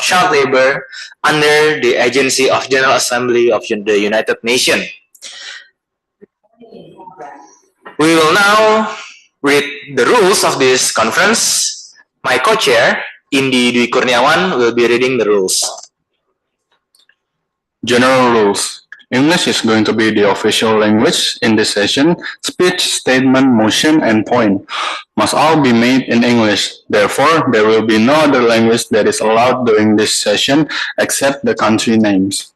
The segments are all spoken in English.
child labor under the agency of General Assembly of the United Nations. We will now read the rules of this conference. My co-chair, Indi Dwi Kurniawan, will be reading the rules. General rules. English is going to be the official language in this session. Speech, statement, motion, and point must all be made in English. Therefore, there will be no other language that is allowed during this session except the country names.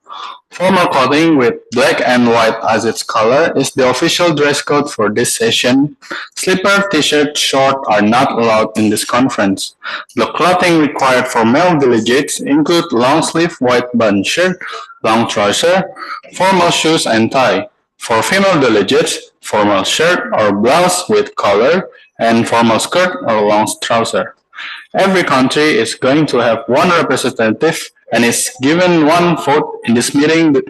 Formal clothing with black and white as its color is the official dress code for this session. Slipper, t-shirt, short are not allowed in this conference. The clothing required for male delegates include long-sleeve white button shirt, long trouser, formal shoes and tie. For female delegates, formal shirt or blouse with collar, and formal skirt or long trouser. Every country is going to have one representative and is given one vote in this meeting. The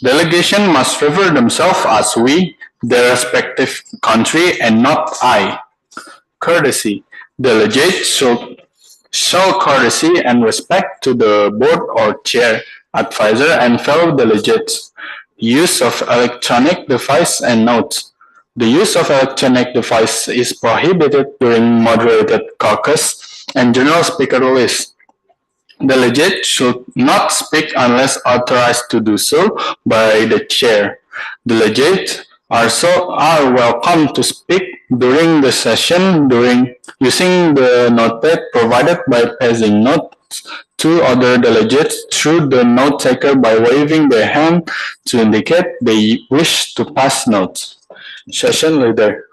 delegation must refer themselves as we, their respective country, and not I. Courtesy. Delegates should show courtesy and respect to the board or chair, advisor, and fellow delegates. Use of electronic device and notes. The use of electronic device is prohibited during moderated caucus and general speaker list. Delegates should not speak unless authorized to do so by the chair. Delegates are welcome to speak during the session using the notepad provided by passing notes to other delegates through the note taker by waving their hand to indicate they wish to pass notes. Session leader.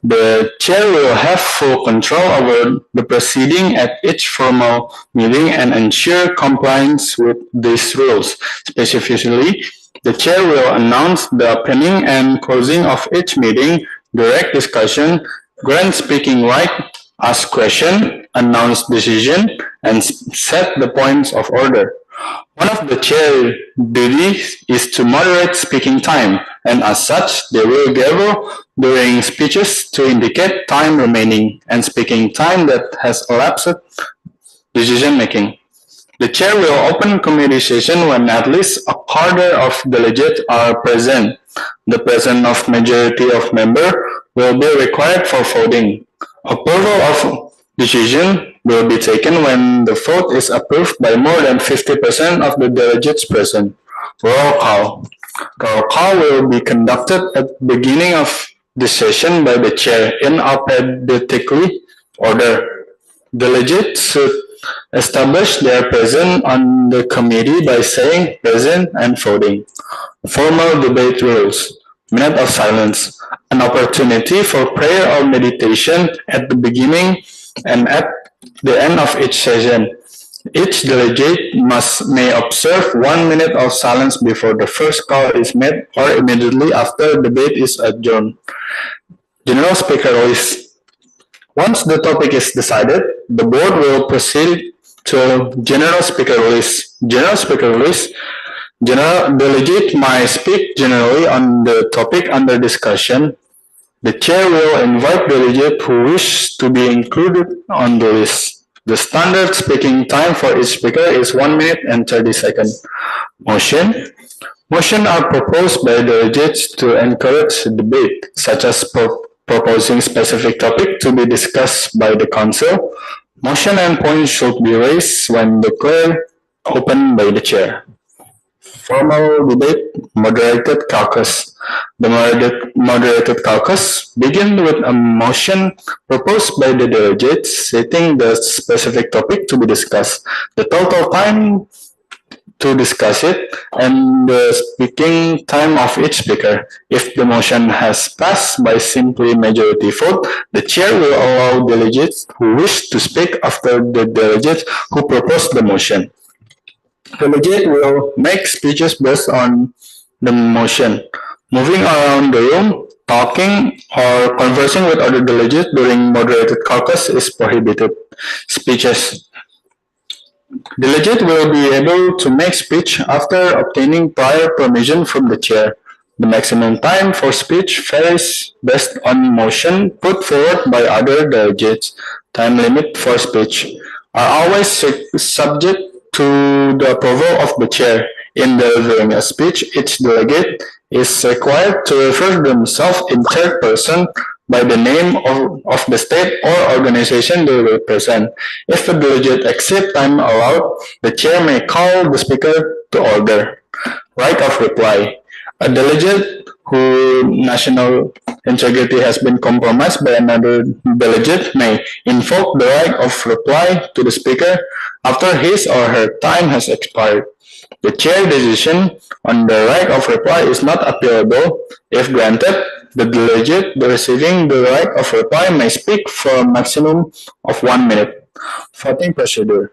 The chair will have full control over the proceeding at each formal meeting and ensure compliance with these rules. Specifically, the chair will announce the opening and closing of each meeting, direct discussion, grant speaking right, ask question, announce decision, and set the points of order. One of the chair duties is to moderate speaking time, and as such, they will gavel during speeches to indicate time remaining and speaking time that has elapsed decision making. The chair will open committee session when at least a quarter of delegates are present. The presence of majority of members will be required for voting. Approval of decision will be taken when the vote is approved by more than 50% of the delegates present. Roll call. Roll call will be conducted at the beginning of the session by the chair in alphabetically order. Delegates should establish their presence on the committee by saying present and voting. Formal debate rules. Minute of silence. An opportunity for prayer or meditation at the beginning and at the end of each session. Each delegate may observe 1 minute of silence before the first call is made or immediately after the debate is adjourned. General speaker list. Once the topic is decided, the board will proceed to general speaker list. General speaker list. General delegate might speak generally on the topic under discussion. The chair will invite delegates who wish to be included on the list. The standard speaking time for each speaker is 1 minute and 30 seconds. Motion. Motions are proposed by delegates to encourage debate, such as proposing specific topic to be discussed by the council. Motion and points should be raised when declared open by the chair. Formal debate, moderated caucus. The moderated caucus begins with a motion proposed by the delegates stating the specific topic to be discussed, the total time to discuss it, and the speaking time of each speaker. If the motion has passed by simply majority vote, the chair will allow delegates who wish to speak after the delegates who proposed the motion. Delegate will make speeches based on the motion. Moving around the room, talking, or conversing with other delegates during moderated caucus is prohibited. Speeches. Delegate will be able to make speech after obtaining prior permission from the chair. The maximum time for speech varies based on motion put forward by other delegates. Time limit for speech. are always subject to the approval of the chair. In delivering a speech, each delegate is required to refer themselves in third person by the name of the state or organization they represent. If a delegate exceeds time allowed, the chair may call the speaker to order. Right of reply. A delegate whose national integrity has been compromised by another delegate may invoke the right of reply to the speaker after his or her time has expired. The chair decision on the right of reply is not appealable. If granted, the delegate receiving the right of reply may speak for a maximum of 1 minute. Voting procedure.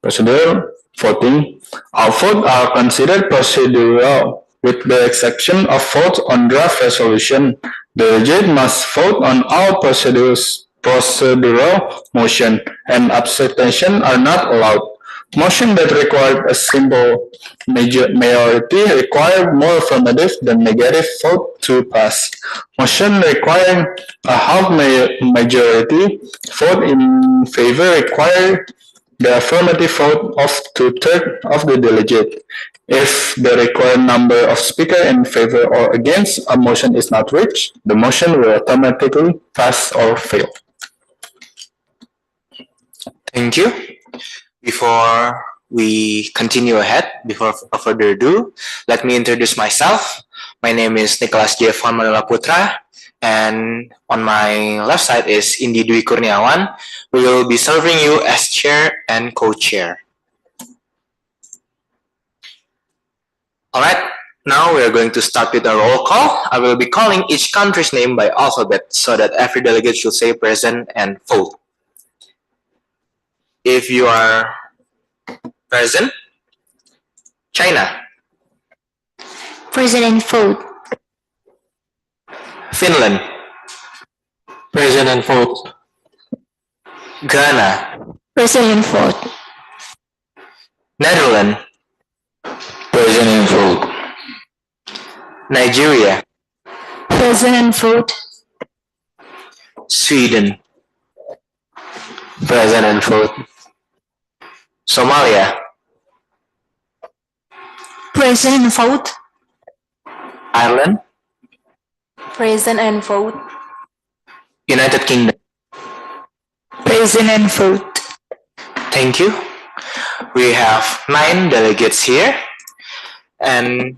Procedure voting. All votes are considered procedural, with the exception of votes on draft resolution. The delegate must vote on all procedural motion, and abstention are not allowed. Motion that required a simple majority require more affirmative than negative vote to pass. Motion requiring a half majority vote in favor require the affirmative vote of two-thirds of the delegate. If the required number of speakers in favor or against a motion is not reached, the motion will automatically pass or fail. Thank you. Before we continue ahead, before further ado, let me introduce myself. My name is Nicholas J. Manula Putra, and on my left side is Indi Dwi Kurniawan, who will be serving you as chair and co-chair. Alright, now we are going to start with a roll call. I will be calling each country's name by alphabet so that every delegate should say present and vote. If you are present, China. Present and vote. Finland. Present and vote. Ghana. Present and vote. Netherlands. Present and vote. Nigeria. Present and vote. Sweden. Present and vote. Somalia. Present and vote. Ireland. Present and vote. United Kingdom. Present and vote. Thank you. We have 9 delegates here, and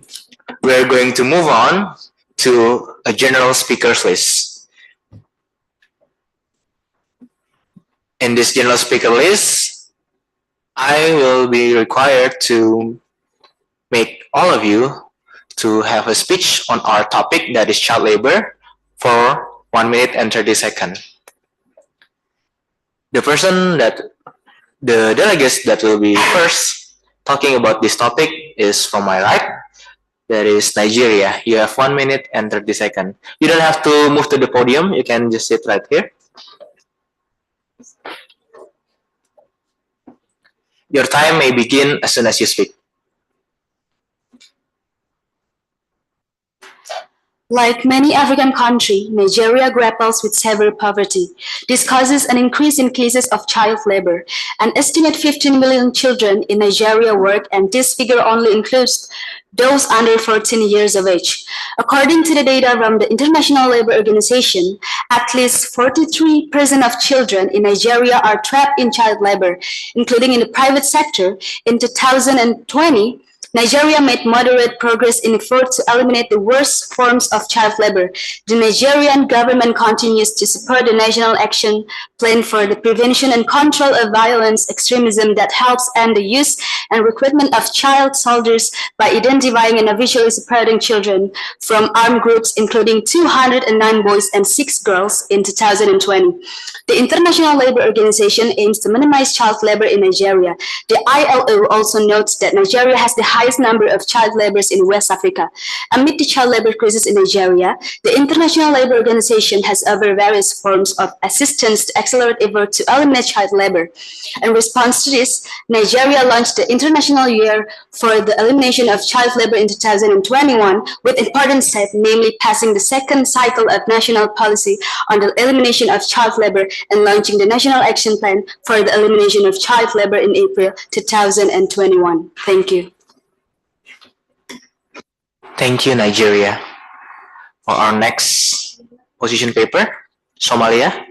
we're going to move on to a general speakers list. In this general speaker list, I will be required to make all of you to have a speech on our topic, that is child labor, for 1 minute and 30 seconds. The delegates that will be first talking about this topic is from my right. That is Nigeria. You have 1 minute and 30 seconds. You don't have to move to the podium. You can just sit right here. Your time may begin as soon as you speak. Like many African countries, Nigeria grapples with severe poverty. This causes an increase in cases of child labor. An estimated 15 million children in Nigeria work, and this figure only includes those under 14 years of age. According to the data from the International Labour Organization, at least 43% of children in Nigeria are trapped in child labor, including in the private sector. In 2020, Nigeria made moderate progress in efforts to eliminate the worst forms of child labor. The Nigerian government continues to support the National Action Plan for the Prevention and Control of Violence Extremism that helps end the use and recruitment of child soldiers by identifying and officially separating children from armed groups, including 209 boys and 6 girls in 2020. The International Labour Organization aims to minimize child labor in Nigeria. The ILO also notes that Nigeria has the highest number of child laborers in West Africa. Amid the child labor crisis in Nigeria, the International Labour Organization has offered various forms of assistance to accelerate efforts to eliminate child labor. In response to this, Nigeria launched the International Year for the Elimination of Child Labor in 2021 with important steps, namely passing the second cycle of national policy on the elimination of child labor and launching the National Action Plan for the elimination of child labor in April 2021. Thank you. Thank you, Nigeria. For our next position paper, Somalia,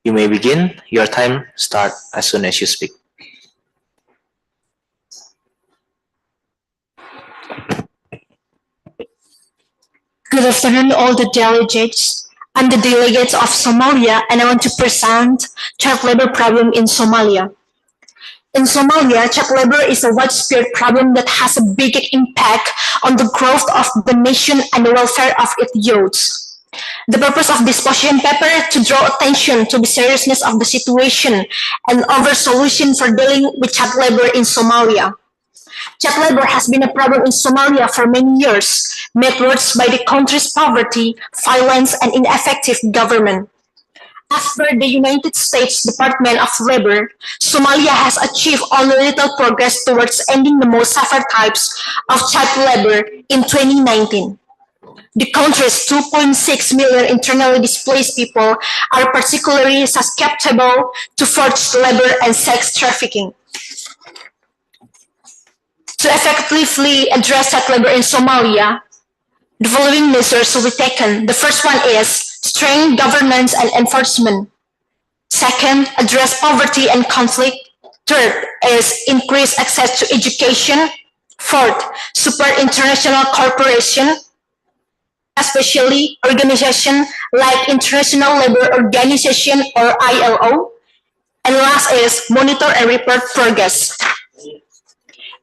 you may begin. Your time start as soon as you speak. Good afternoon, all the delegates. I'm the delegates of Somalia, and I want to present child labor problem in Somalia. In Somalia, child labor is a widespread problem that has a big impact on the growth of the nation and the welfare of its youths. The purpose of this position paper is to draw attention to the seriousness of the situation and offer solutions for dealing with child labor in Somalia. Child labor has been a problem in Somalia for many years, made worse by the country's poverty, violence, and ineffective government. As per the United States Department of Labor, Somalia has achieved only little progress towards ending the most severe types of child labor in 2019. The country's 2.6 million internally displaced people are particularly susceptible to forced labor and sex trafficking. To effectively address child labor in Somalia, the following measures will be taken. The first one is strengthen governance and enforcement. Second, address poverty and conflict. Third is increase access to education. Fourth, support international cooperation, especially organizations like International Labour Organization or ILO. And last is monitor and report progress.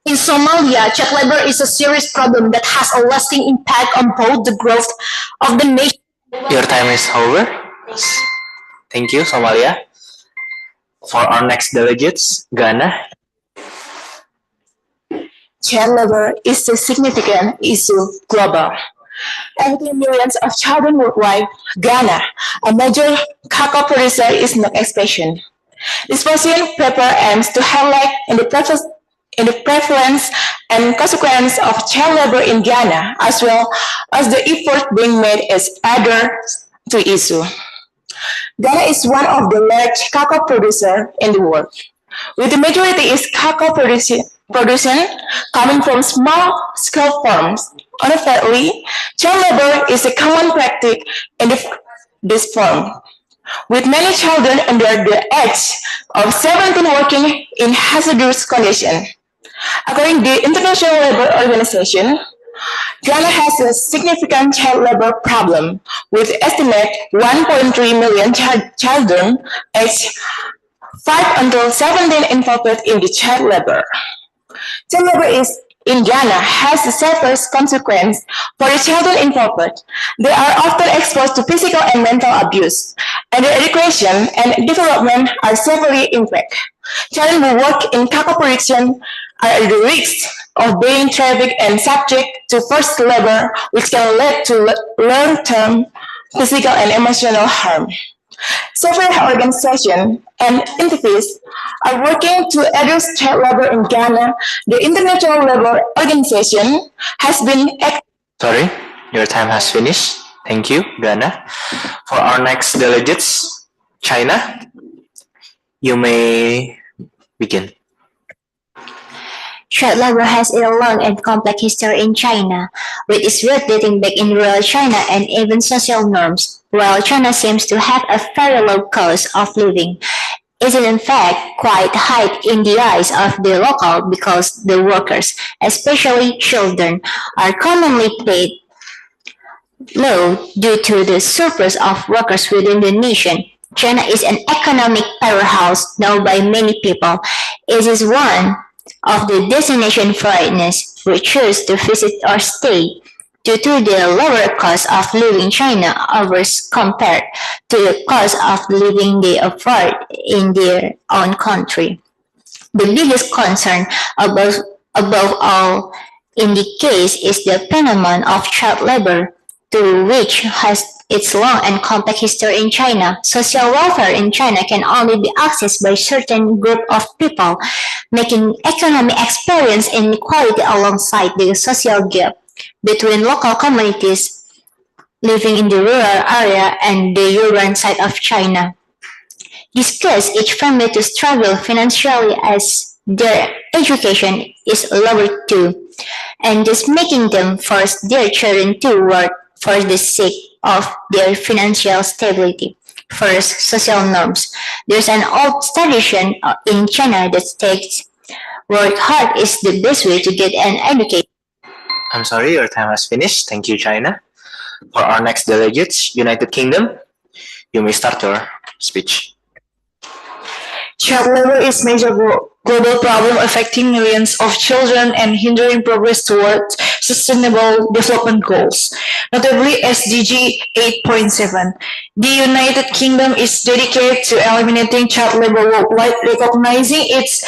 In Somalia, child labor is a serious problem that has a lasting impact on both the growth of the nation. Your time is over. Thank you, Somalia. For our next delegates, Ghana. Child labor is a significant issue global. Affecting millions of children worldwide, Ghana, a major cocoa producer, is no exception. This position paper aims to highlight in the prevalence and consequence of child labor in Ghana, as well as the effort being made as other to issue. Ghana is one of the large cocoa producers in the world, with the majority is cocoa production coming from small-scale farms. Unfortunately, child labor is a common practice in this form, with many children under the age of 17 working in hazardous conditions. According to the International Labour Organization, Ghana has a significant child labor problem, with estimate 1.3 million children aged 5 until 17 involved in the child labor. Child labor in Ghana has the severest consequence for the children involved. They are often exposed to physical and mental abuse, and their education and development are severely impacted. Children who work in cocoa production are at the risk of being trafficked and subject to forced labor, which can lead to long-term physical and emotional harm. Several organizations and entities are working to address child labor in Ghana. The International Labour Organization has been... Sorry, your time has finished. Thank you, Ghana. For our next delegates, China, you may begin. Child labor has a long and complex history in China, with its root dating back in rural China and even social norms. While China seems to have a very low cost of living, it is in fact quite high in the eyes of the local because the workers, especially children, are commonly paid low due to the surplus of workers within the nation. China is an economic powerhouse known by many people. It is one of the destination foreigners who choose to visit or stay due to the lower cost of living China offers compared to the cost of living they afford in their own country. The biggest concern above all in the case is the phenomenon of child labor, to which has its long and complex history in China. Social welfare in China can only be accessed by certain group of people, making economic experience inequality alongside the social gap between local communities living in the rural area and the urban side of China. This causes each family to struggle financially as their education is lower too, and thus making them force their children to work for the sake of their financial stability. First, social norms. There's an old tradition in China that states work hard is the best way to get an education. I'm sorry, your time has finished. Thank you, China. For our next delegates, United Kingdom, you may start your speech. Child labor is a major global problem affecting millions of children and hindering progress towards sustainable development goals, notably SDG 8.7. The United Kingdom is dedicated to eliminating child labor worldwide, recognizing its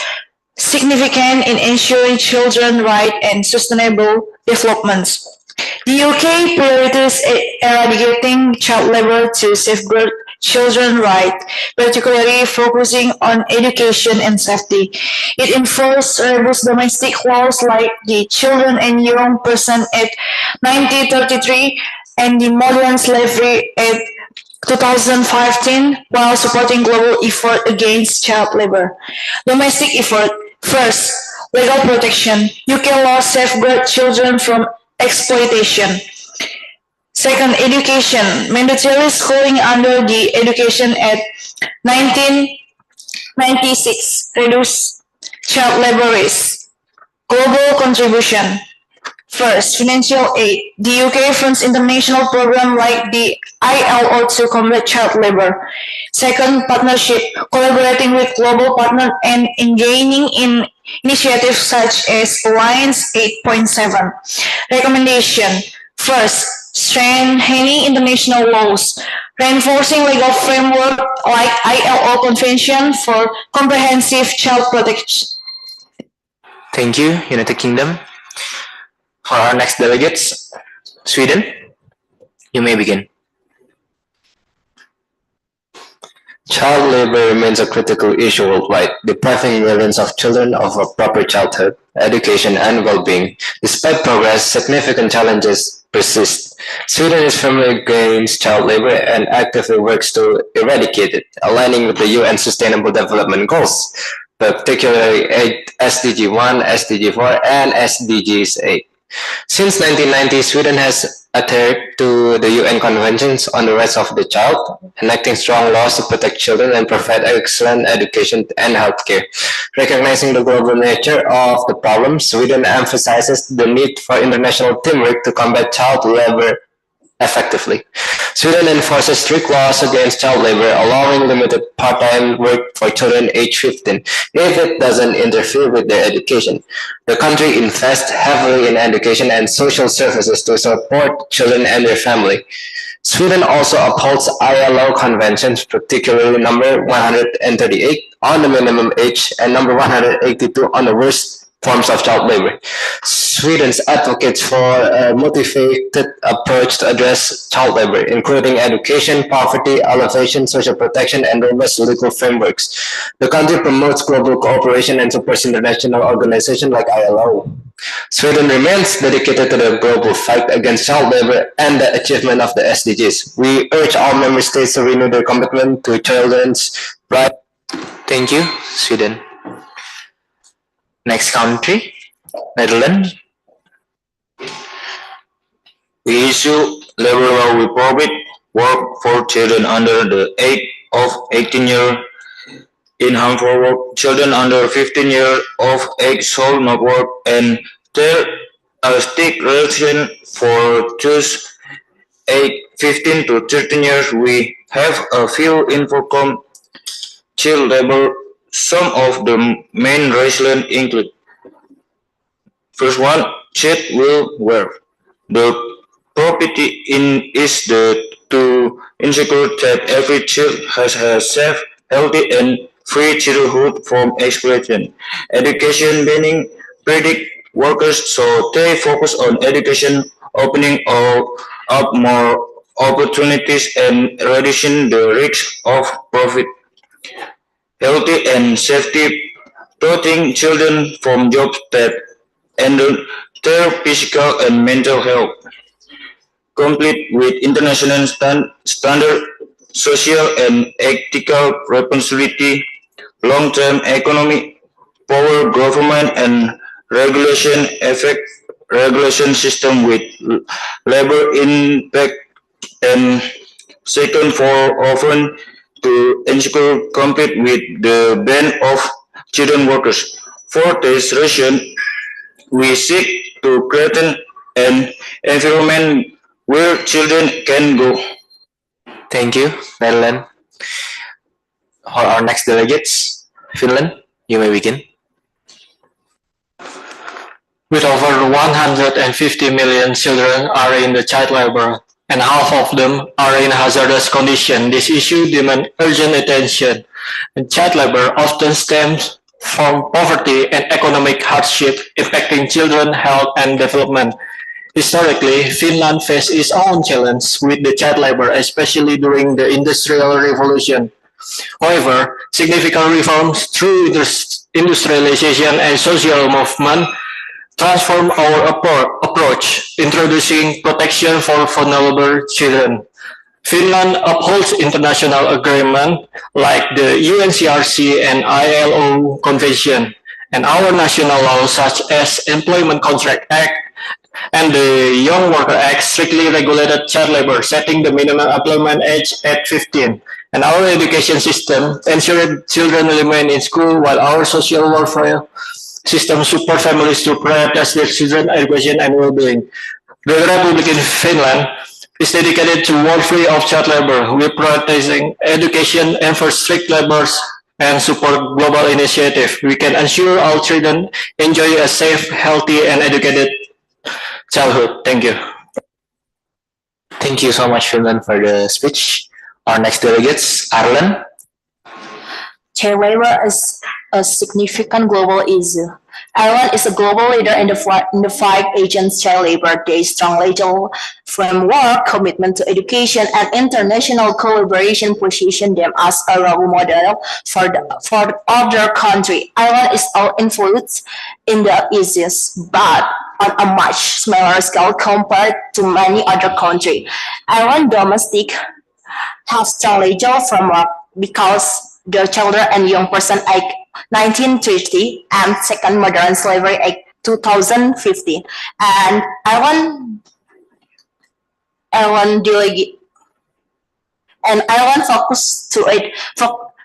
significance in ensuring children's rights and sustainable developments. The UK prioritizes eradicating child labor to safeguard children's rights, particularly focusing on education and safety. It enforces robust domestic laws like the Children and Young Person Act 1933 and the Modern Slavery Act 2015, while supporting global effort against child labor. Domestic effort. First, legal protection. UK law safeguard children from exploitation. Second, education. Mandatory schooling under the Education Act 1996 reduce child labor risk. Global contribution. First, financial aid. The UK funds international programs like the ILO to combat child labor. Second, partnership. Collaborating with global partners and engaging in initiatives such as Alliance 8.7. Recommendation. First, strengthening international laws, reinforcing legal framework like ILO Convention for Comprehensive Child Protection. Thank you, United Kingdom. For our next delegates, Sweden, you may begin. Child labor remains a critical issue worldwide, depriving millions of children of a proper childhood, education, and well-being. Despite progress, significant challenges persist. Sweden is firmly against child labor and actively works to eradicate it, aligning with the UN Sustainable Development Goals, particularly SDG 1, SDG 4, and SDGs 8. Since 1990, Sweden has adhered to the UN Conventions on the Rights of the Child, enacting strong laws to protect children and provide excellent education and healthcare. Recognizing the global nature of the problem, Sweden emphasizes the need for international teamwork to combat child labor effectively. Sweden enforces strict laws against child labor, allowing limited part-time work for children aged 15 if it doesn't interfere with their education. The country invests heavily in education and social services to support children and their family. Sweden also upholds ILO conventions, particularly number 138 on the minimum age and number 182 on the worst forms of child labor. Sweden advocates for a motivated approach to address child labor, including education, poverty, elevation, social protection, and robust legal frameworks. The country promotes global cooperation and supports international organizations like ILO. Sweden remains dedicated to the global fight against child labor and the achievement of the SDGs. We urge all member states to renew their commitment to children's rights. Thank you, Sweden. Next country, Netherlands. We issue labor law we prohibit work for children under the age of 18 years in harmful work. Children under 15 years of age shall not work, and there are strict regulations for those age 15 to 13 years. We have a few informed child labor. Some of the main regulations include: first one, child will wear. The property is to ensure that every child has a safe, healthy, and free childhood from exploitation, education banning predict workers so they focus on education, opening up more opportunities and reducing the risk of profit, healthy and safety, protecting children from jobs that endanger their physical and mental health, complete with international standard, social and ethical responsibility, long-term economic power government and regulation system with labor impact and second for often to ensure compete with the ban of children workers. For this reason, we seek to create an environment where children can go. Thank you, Netherlands. For our next delegates, Finland, you may begin. With over 150 million children are in the child labor, and half of them are in hazardous condition, this issue demands urgent attention. And child labor often stems from poverty and economic hardship impacting children's health and development. Historically, Finland faced its own challenge with the child labor, especially during the Industrial Revolution. However, significant reforms through industrialization and social movement transform our approach, introducing protection for vulnerable children. Finland upholds international agreements like the UNCRC and ILO Convention, and our national laws such as Employment Contract Act and the Young Worker Act strictly regulated child labor, setting the minimum employment age at 15. And our education system ensured children remain in school while our social welfare system support families to prioritize their children's education and well-being. The Republic of Finland is dedicated to world free of child labor. We're prioritizing education, enforce strict labors, and support global initiative. We can ensure all children enjoy a safe, healthy, and educated childhood. Thank you. Thank you so much, Finland, for the speech. Our next delegates, Ireland. Child labor is a significant global issue. Ireland is a global leader in the fight against child labor. Their strong legal framework, commitment to education, and international collaboration position them as a role model for other countries. Ireland is all influenced in the issues, but on a much smaller scale compared to many other countries. Ireland domestic have strong legal framework because the children and young person Act 1930 and Second Modern Slavery Act 2015. And Ireland delegate and Ireland focus to it.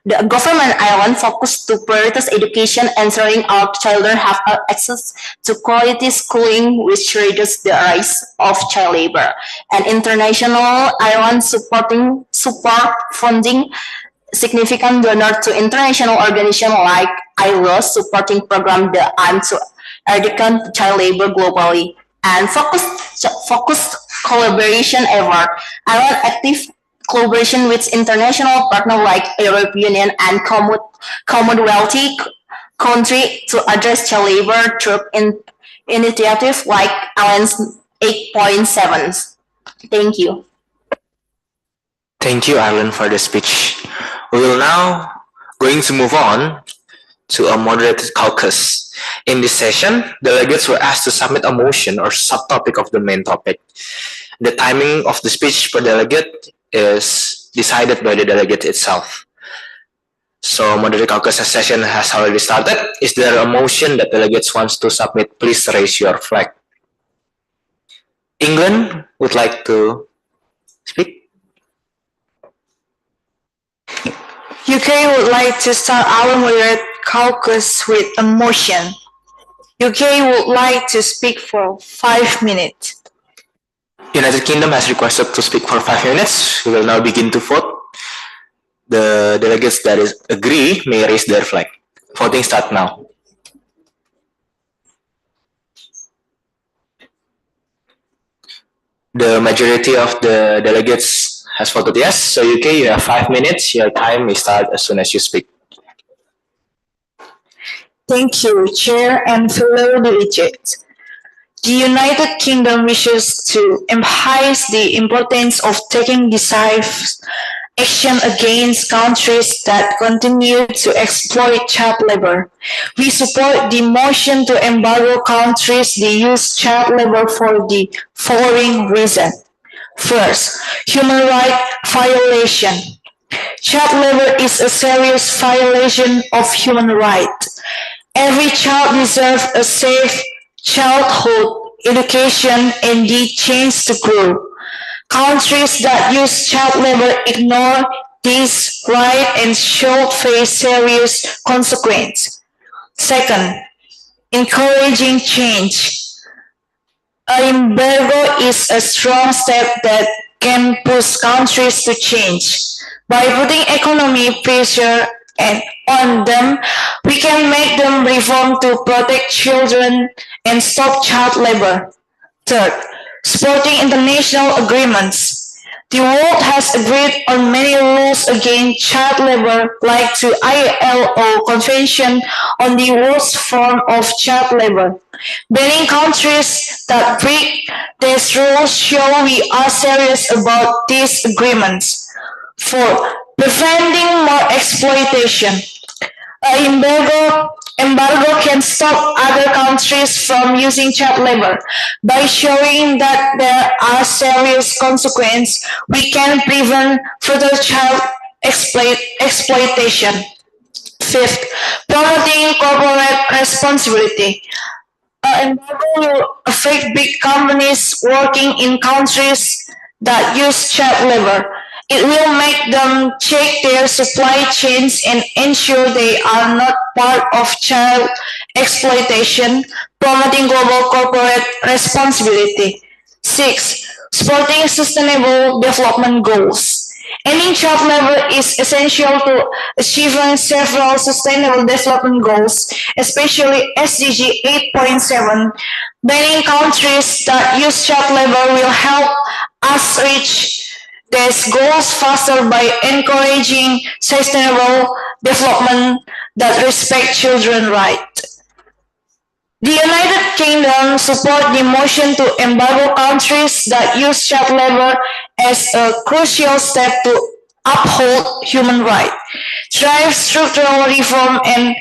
The government Ireland focused to prioritize education, ensuring all children have access to quality schooling, which reduces the rise of child labor. And international Ireland support funding significant donor to international organizations like ILO, supporting program that aim to eradicate child labor globally. And focused collaboration effort. Ireland active collaboration with international partners like European Union and Commonwealth countries to address child labor through initiatives like Alliance 8.7. Thank you. Thank you, Ireland, for the speech. We will now going to move on to a moderated caucus. In this session, delegates were asked to submit a motion or subtopic of the main topic. The timing of the speech per delegate is decided by the delegate itself. So, moderated caucus session has already started. Is there a motion that delegates wants to submit? Please raise your flag. England would like to speak. UK would like to start our moderated caucus with a motion. UK would like to speak for 5 minutes. United Kingdom has requested to speak for 5 minutes. We will now begin to vote. The delegates that agree may raise their flag. Voting start now. The majority of the delegates has voted yes. So UK, you have 5 minutes. Your time may start as soon as you speak. Thank you, Chair and fellow delegates. The United Kingdom wishes to emphasize the importance of taking decisive action against countries that continue to exploit child labor. We support the motion to embargo countries that use child labor for the following reason. First, human rights violation. Child labor is a serious violation of human rights. Every child deserves a safe childhood, education, and the chance to grow. Countries that use child labor ignore this right and should face serious consequences. Second, encouraging change. An embargo is a strong step that can push countries to change. By putting economic pressure on them, we can make them reform to protect children and stop child labor. Third, supporting international agreements. The world has agreed on many rules against child labor, like the ILO Convention on the Worst Form of Child Labor. Banning countries that break these rules show we are serious about these agreements. Fourth, preventing more exploitation. An embargo can stop other countries from using child labor. By showing that there are serious consequences, we can prevent further child exploitation. Fifth, promoting corporate responsibility. An embargo will affect big companies working in countries that use child labor. It will make them check their supply chains and ensure they are not part of child exploitation, promoting global corporate responsibility. 6. Supporting sustainable development goals. Ending child labor is essential to achieving several sustainable development goals, especially SDG 8.7. Banning countries that use child labor will help us reach these goals faster by encouraging sustainable development that respect children's rights. The United Kingdom supports the motion to embargo countries that use child labor as a crucial step to uphold human rights, drive structural reform, and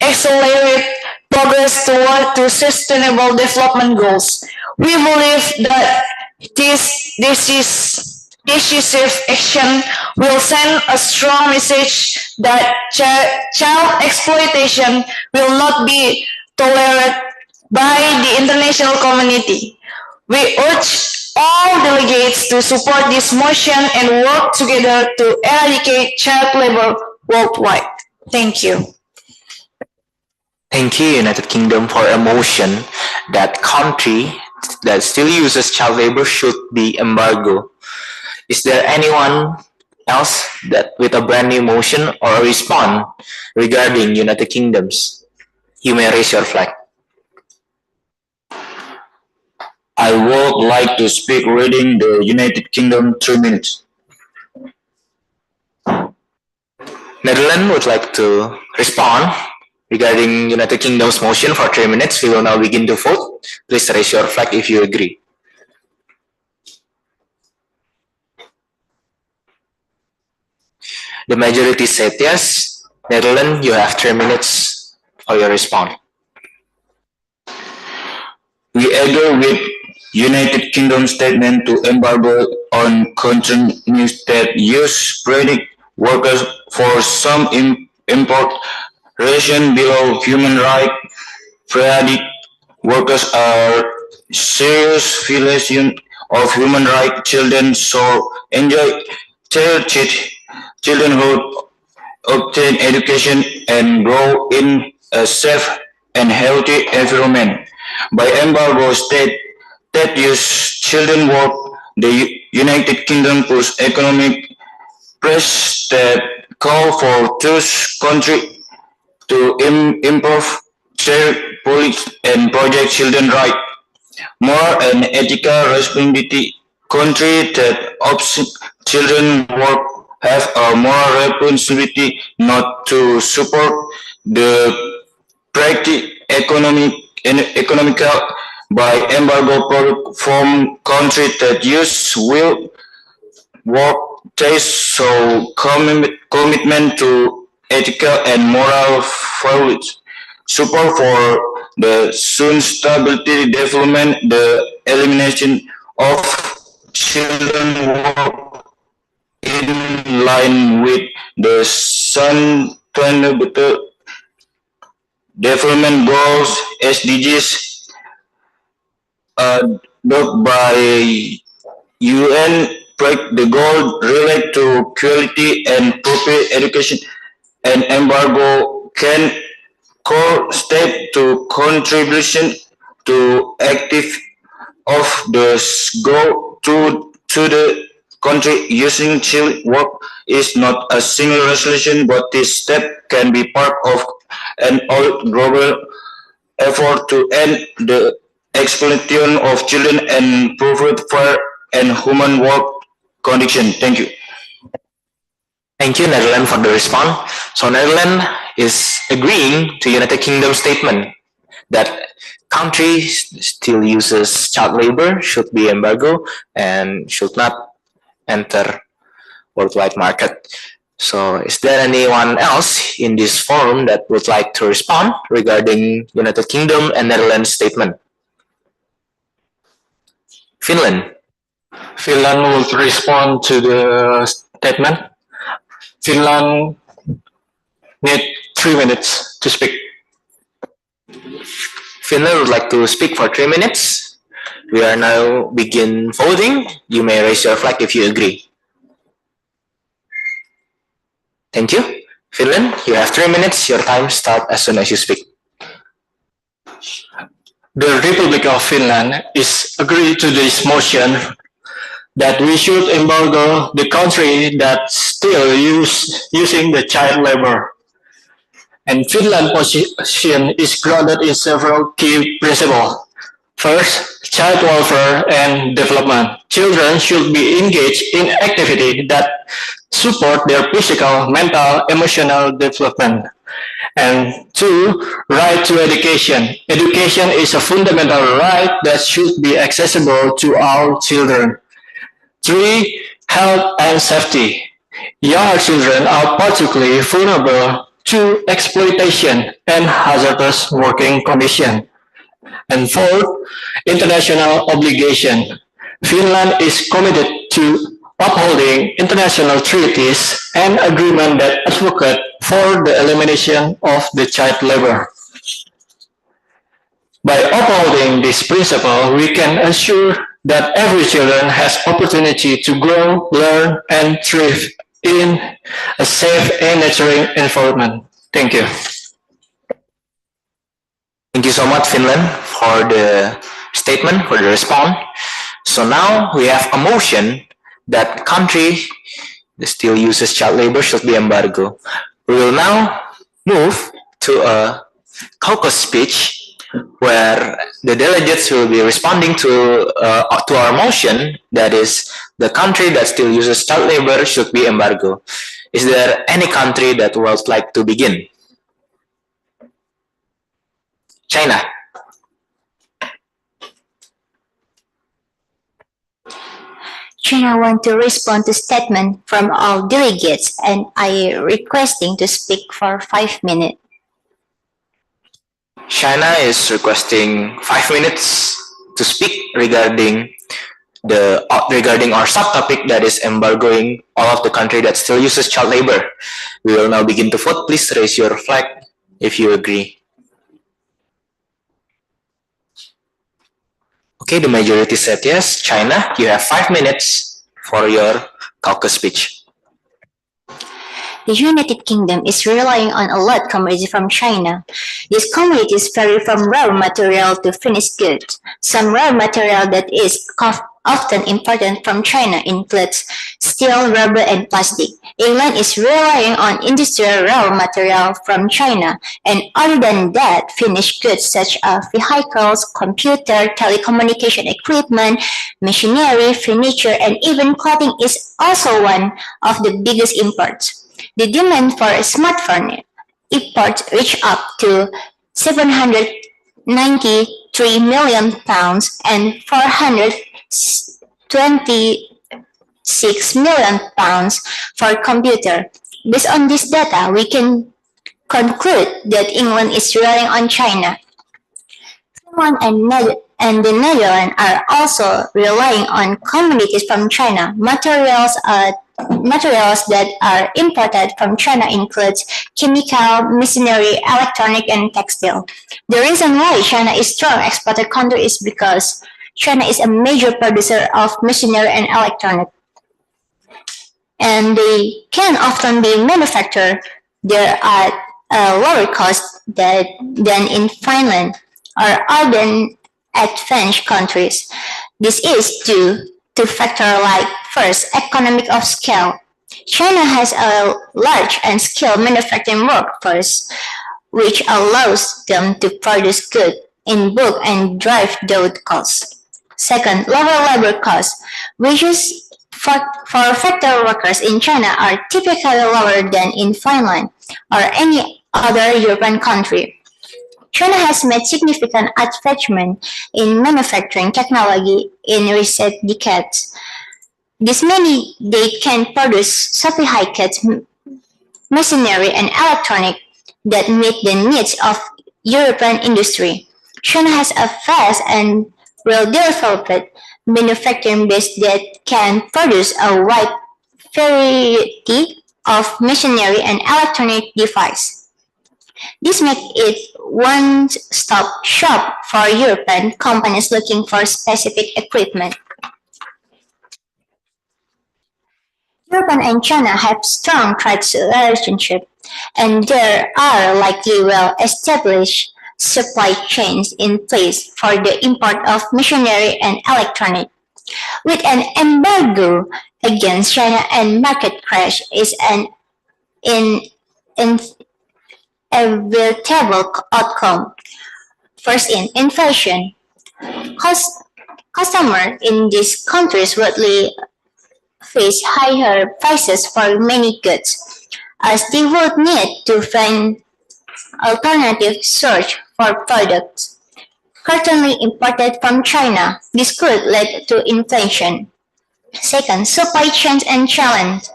accelerate progress toward sustainable development goals. We believe that this decisive action will send a strong message that child exploitation will not be tolerated by the international community. We urge all delegates to support this motion and work together to eradicate child labor worldwide. Thank you. Thank you, United Kingdom, for a motion that country that still uses child labor should be embargoed. Is there anyone else that with a brand new motion or a response regarding United Kingdoms? You may raise your flag. I would like to speak reading the United Kingdom 3 minutes. Netherlands would like to respond regarding United Kingdom's motion for 3 minutes. We will now begin to vote. Please raise your flag if you agree. The majority said yes. Netherlands, you have 3 minutes for your response. We agree with United Kingdom statement to embargo on countries that use predicate workers for some import ration below human rights. Predicate workers are serious violation of human rights. Children should enjoy their childhood, obtain education, and grow in a safe and healthy environment. By embargo state that use children work, the United Kingdom puts economic pressure that call for those countries to improve their policy and project children's rights. More an ethical responsibility. Countries that option children work have a moral responsibility not to support the practice economical by embargo product from countries that use will work taste so commitment to ethical and moral values, support for the sustainability development, the elimination of children work in line with the sustainable development goals SDGs adopted by UN. The goal relate to quality and proper education, and embargo can call step to contribution to active of the goal to the country using child work is not a single resolution, but this step can be part of an all global effort to end the exploitation of children and provide fair and human work condition. Thank you. Thank you, Netherlands, for the response. So Netherlands is agreeing to United Kingdom statement that country still uses child labor, should be embargo, and should not enter worldwide market. So is there anyone else in this forum that would like to respond regarding United Kingdom and Netherlands statement? Finland. Finland will respond to the statement. Finland need 3 minutes to speak. Finland would like to speak for 3 minutes. We are now begin voting. You may raise your flag if you agree. Thank you. Finland, you have 3 minutes. Your time starts as soon as you speak. The Republic of Finland is agreed to this motion that we should embargo the country that still using the child labor. And Finland's position is grounded in several key principles. First, child welfare and development. Children should be engaged in activity that support their physical, mental, emotional development. And two, right to education. Education is a fundamental right that should be accessible to all children. 3, health and safety. Young children are particularly vulnerable to exploitation and hazardous working conditions. And 4, international obligation. Finland is committed to upholding international treaties and agreements that advocate for the elimination of the child labor. By upholding this principle, we can ensure that every child has opportunity to grow, learn, and thrive in a safe and nurturing environment. Thank you. Thank you so much, Finland, for the statement, for the response. So now we have a motion that country that still uses child labor should be embargo. We will now move to a caucus speech where the delegates will be responding to our motion, that is, the country that still uses child labor should be embargo. Is there any country that would like to begin? China. China want to respond to statement from all delegates, and I requesting to speak for 5 minutes. China is requesting 5 minutes to speak regarding our subtopic, that is embargoing all of the country that still uses child labor. We will now begin to vote. Please raise your flag if you agree. Okay, the majority said yes. China, you have 5 minutes for your caucus speech. The United Kingdom is relying on a lot commodity from China. These commodities vary from raw material to finished goods. Some raw material that is often imported from China includes steel, rubber, and plastic. England is relying on industrial raw material from China, and other than that, finished goods such as vehicles, computer, telecommunication equipment, machinery, furniture, and even clothing is also one of the biggest imports. The demand for smartphone imports reached up to 793 million pounds and 426 million pounds for computer. Based on this data, we can conclude that England is relying on China. Finland and the Netherlands are also relying on commodities from China. Materials that are imported from China includes chemical, machinery, electronic, and textile. The reason why China is a strong exporter country is because China is a major producer of machinery and electronic, and they can often be manufactured there at a lower cost than in Finland or other advanced countries. This is due to factors like, first, economic of scale. China has a large and skilled manufacturing workforce, which allows them to produce goods in bulk and drive down costs. Second, lower labor costs, wages for factory workers in China are typically lower than in Finland or any other European country. China has made significant advancement in manufacturing technology in recent decades. This means they can produce sophisticated machinery and electronic that meet the needs of European industry. China has a vast and well-developed manufacturing base that can produce a wide variety of machinery and electronic devices. This makes it one-stop shop for European companies looking for specific equipment. Europe and China have strong trade relationships, and there are likely well-established supply chains in place for the import of machinery and electronics. With an embargo against China and market crash is an inevitable outcome. First, in inflation, customers in these countries would face higher prices for many goods, as they would need to find alternative sources for products currently imported from China. This could lead to inflation. Second, supply chains and challenge.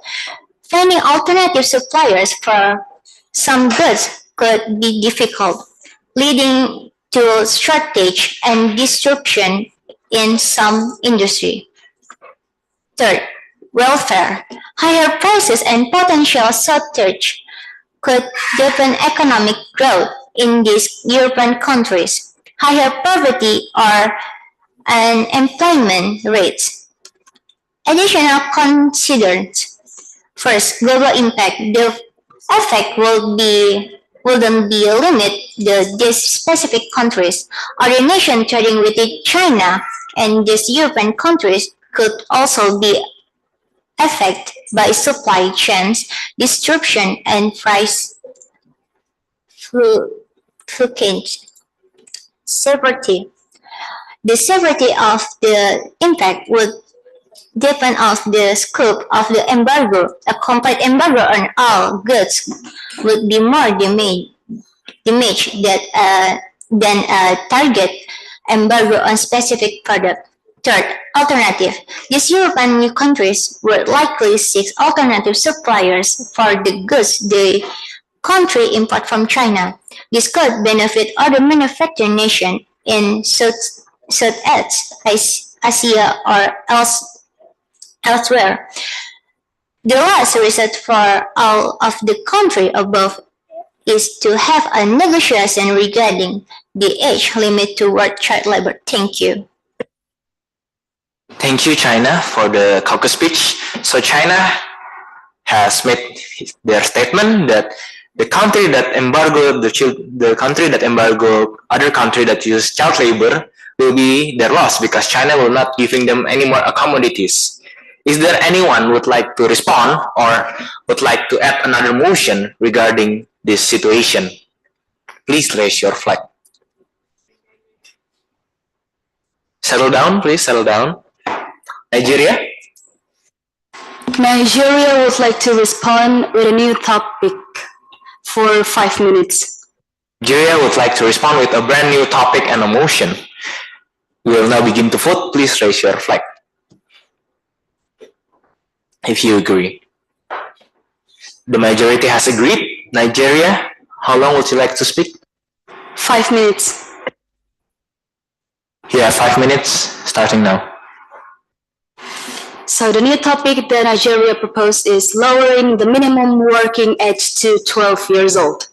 Finding alternative suppliers for some goods could be difficult, leading to shortage and disruption in some industry. Third, welfare. Higher prices and potential shortage could deepen economic growth in these European countries. Higher poverty or unemployment rates. Additional concerns. First, global impact. The effect wouldn't be limited to these specific countries. Other nations trading with China and these European countries could also be affected by supply chains disruption and price fluctuations. Severity. The severity of the impact would depend on the scope of the embargo. A complete embargo on all goods would be more damage than a target embargo on specific product. Third, alternative. These European countries would likely seek alternative suppliers for the goods the country import from China. This could benefit other manufacturing nations in Southeast Asia or elsewhere. The last result for all of the countries above is to have a negotiation regarding the age limit toward child labor. Thank you. Thank you, China, for the caucus speech. So China has made their statement that the country that embargo other country that use child labor will be their loss because China will not giving them any more commodities. Is there anyone would like to respond or would like to add another motion regarding this situation? Please raise your flag. Settle down, please, settle down. Nigeria? Nigeria would like to respond with a new topic for 5 minutes. Nigeria would like to respond with a brand new topic and a motion. We will now begin to vote. Please raise your flag if you agree. The majority has agreed. Nigeria, how long would you like to speak? 5 minutes. You have 5 minutes, starting now. So the new topic that Nigeria proposed is lowering the minimum working age to 12 years old.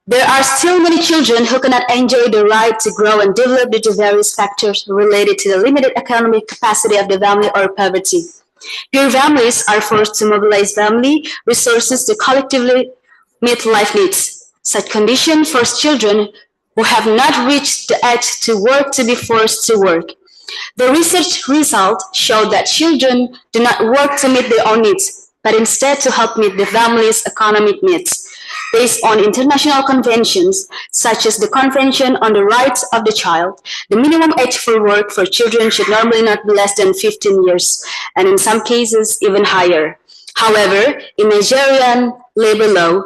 There are still many children who cannot enjoy the right to grow and develop due to various factors related to the limited economic capacity of the family or poverty. Poor families are forced to mobilize family resources to collectively meet life needs. Such conditions force children who have not reached the age to work to be forced to work. The research results show that children do not work to meet their own needs, but instead to help meet the family's economic needs. Based on international conventions, such as the Convention on the Rights of the Child, the minimum age for work for children should normally not be less than 15 years, and in some cases, even higher. However, in Nigerian labor law,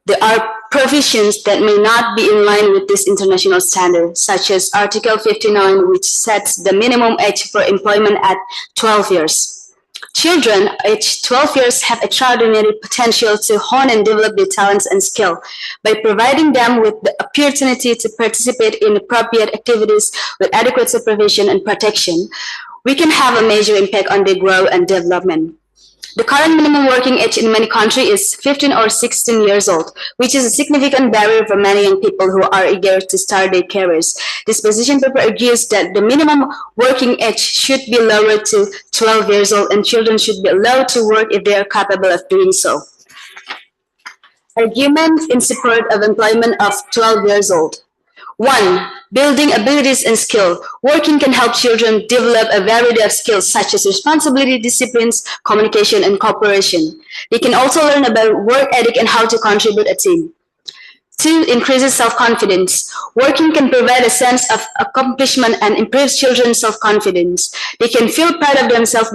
there are provisions that may not be in line with this international standard, such as Article 59, which sets the minimum age for employment at 12 years. Children aged 12 years have extraordinary potential to hone and develop their talents and skill. By providing them with the opportunity to participate in appropriate activities with adequate supervision and protection, we can have a major impact on their growth and development. The current minimum working age in many countries is 15 or 16 years old, which is a significant barrier for many young people who are eager to start their careers. This position paper argues that the minimum working age should be lowered to 12 years old and children should be allowed to work if they are capable of doing so. Arguments in support of employment of 12 years old. 1. Building abilities and skill. Working can help children develop a variety of skills such as responsibility, disciplines, communication, and cooperation. They can also learn about work ethic and how to contribute a team. 2. Increases self-confidence. Working can provide a sense of accomplishment and improves children's self-confidence. They can feel proud of themselves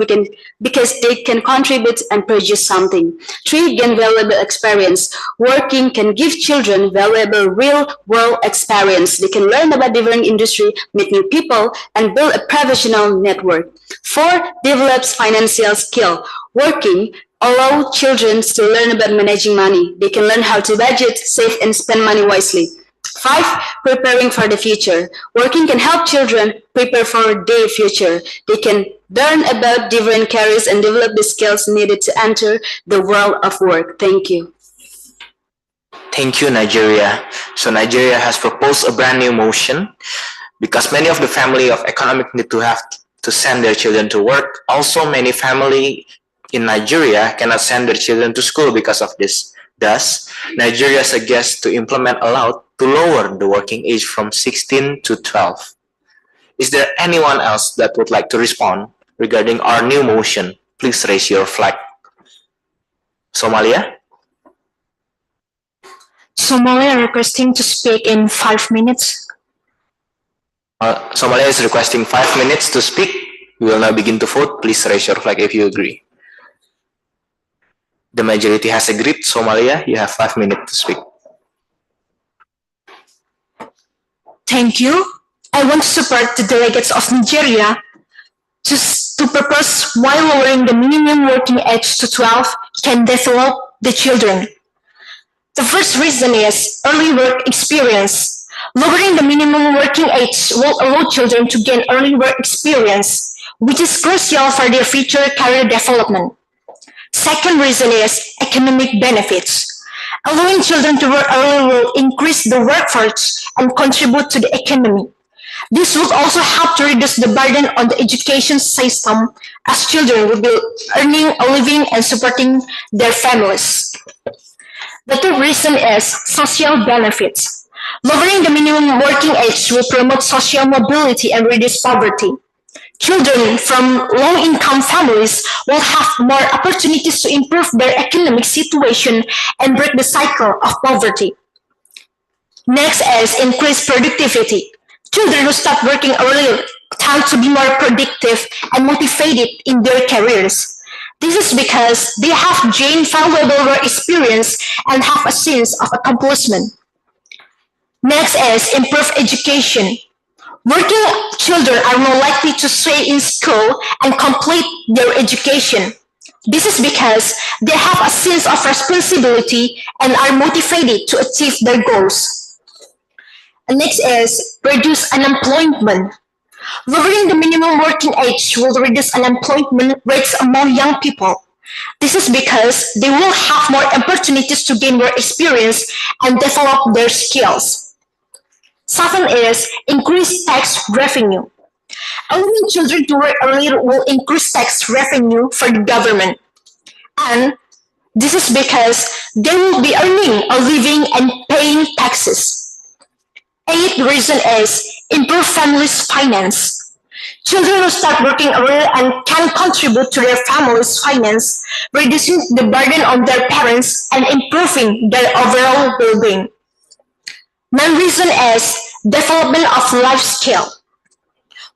because they can contribute and produce something. 3. Gain valuable experience. Working can give children valuable real-world experience. They can learn about different industries, meet new people, and build a professional network. 4. Develops financial skill. Working allow children to learn about managing money. They can learn how to budget, save, and spend money wisely. 5. Preparing for the future. Working can help children prepare for their future. They can learn about different careers and develop the skills needed to enter the world of work. Thank you. Thank you, Nigeria. So Nigeria has proposed a brand new motion because many of the family of economic need to have to send their children to work. Also, many family in Nigeria cannot send their children to school because of this. Thus, Nigeria suggests to implement a law to lower the working age from 16 to 12. Is there anyone else that would like to respond regarding our new motion? Please raise your flag. Somalia? Somalia requesting to speak in 5 minutes. Somalia is requesting 5 minutes to speak. We will now begin to vote. Please raise your flag if you agree. The majority has agreed. Somalia, you have 5 minutes to speak. Thank you. I want to support the delegates of Nigeria to propose why lowering the minimum working age to 12 can develop the children. The first reason is early work experience. Lowering the minimum working age will allow children to gain early work experience, which is crucial for their future career development. Second reason is economic benefits. Allowing children to work early will increase the workforce and contribute to the economy. This would also help to reduce the burden on the education system, as children will be earning a living and supporting their families. The third reason is social benefits. Lowering the minimum working age will promote social mobility and reduce poverty. Children from low-income families will have more opportunities to improve their economic situation and break the cycle of poverty. Next is increased productivity. Children who start working earlier tend to be more productive and motivated in their careers. This is because they have gained valuable work experience and have a sense of accomplishment. Next is improve education. Working children are more likely to stay in school and complete their education. This is because they have a sense of responsibility and are motivated to achieve their goals. And next is reduce unemployment. Lowering the minimum working age will reduce unemployment rates among young people. This is because they will have more opportunities to gain more experience and develop their skills. Second is increase tax revenue. Allowing children to work earlier will increase tax revenue for the government. And this is because they will be earning a living and paying taxes. Eighth reason is improve families' finance. Children who start working earlier and can contribute to their family's finance, reducing the burden on their parents and improving their overall well-being. Ninth reason is development of life skill.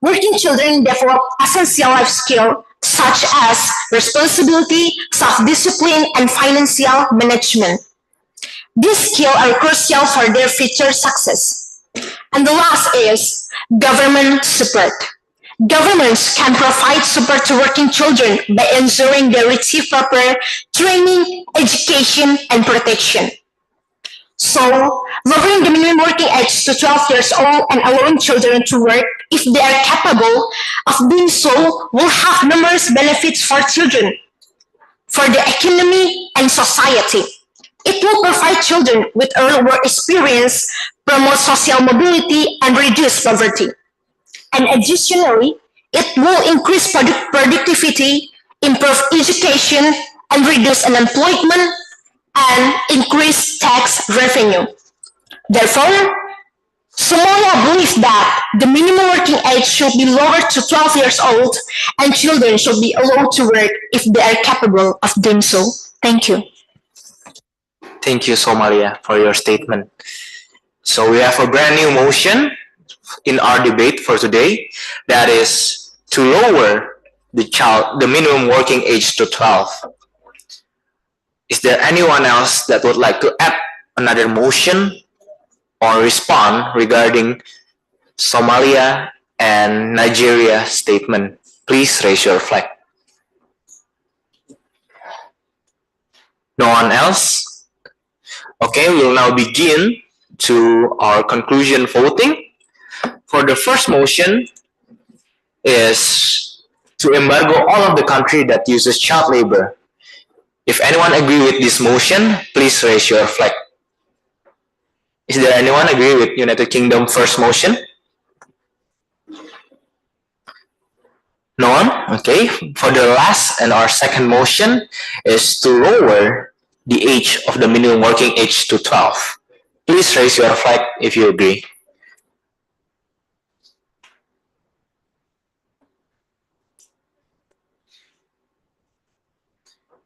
Working children develop essential life skills such as responsibility, self-discipline, and financial management. These skills are crucial for their future success. And the last is government support. Governments can provide support to working children by ensuring they receive proper training, education, and protection. So, lowering the minimum working age to 12 years old and allowing children to work if they are capable of doing so will have numerous benefits for children, for the economy, and society. It will provide children with early work experience, promote social mobility, and reduce poverty. And additionally, it will increase productivity, improve education, and reduce unemployment, and increase tax revenue. Therefore, Somalia believes that the minimum working age should be lowered to 12 years old and children should be allowed to work if they are capable of doing so. Thank you. Thank you, Somalia, for your statement. So we have a brand new motion in our debate for today, that is to lower the minimum working age to 12. Is there anyone else that would like to add another motion or respond regarding Somalia and Nigeria statement? Please raise your flag. No one else? Okay, we'll now begin to our conclusion voting. For the first motion is to embargo all of the country that uses child labor. If anyone agree with this motion, please raise your flag. Is there anyone agree with United Kingdom first motion? No one? Okay. For the last and our second motion is to lower the age of the minimum working age to 12. Please raise your flag if you agree.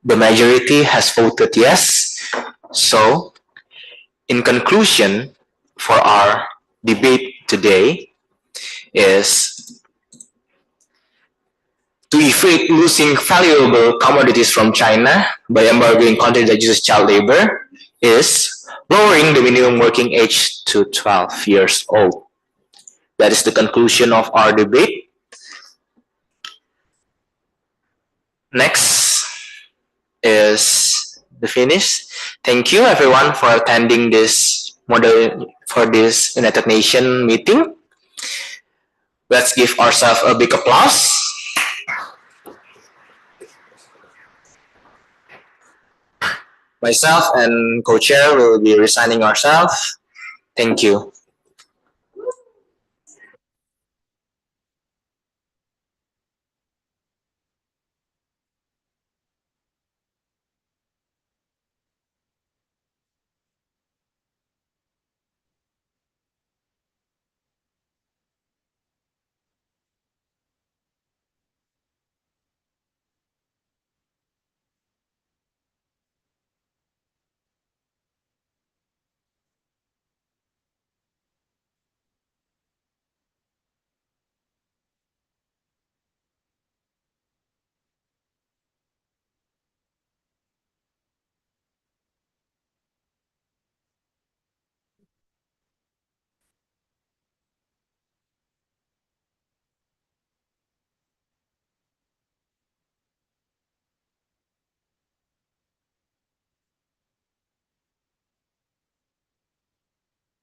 The majority has voted yes. So, in conclusion, for our debate today is to evade losing valuable commodities from China by embargoing countries that uses child labor is lowering the minimum working age to 12 years old. That is the conclusion of our debate. Next is the finish. Thank you everyone for attending this United Nations meeting. Let's give ourselves a big applause. Myself and co-chair will be resigning ourselves. Thank you.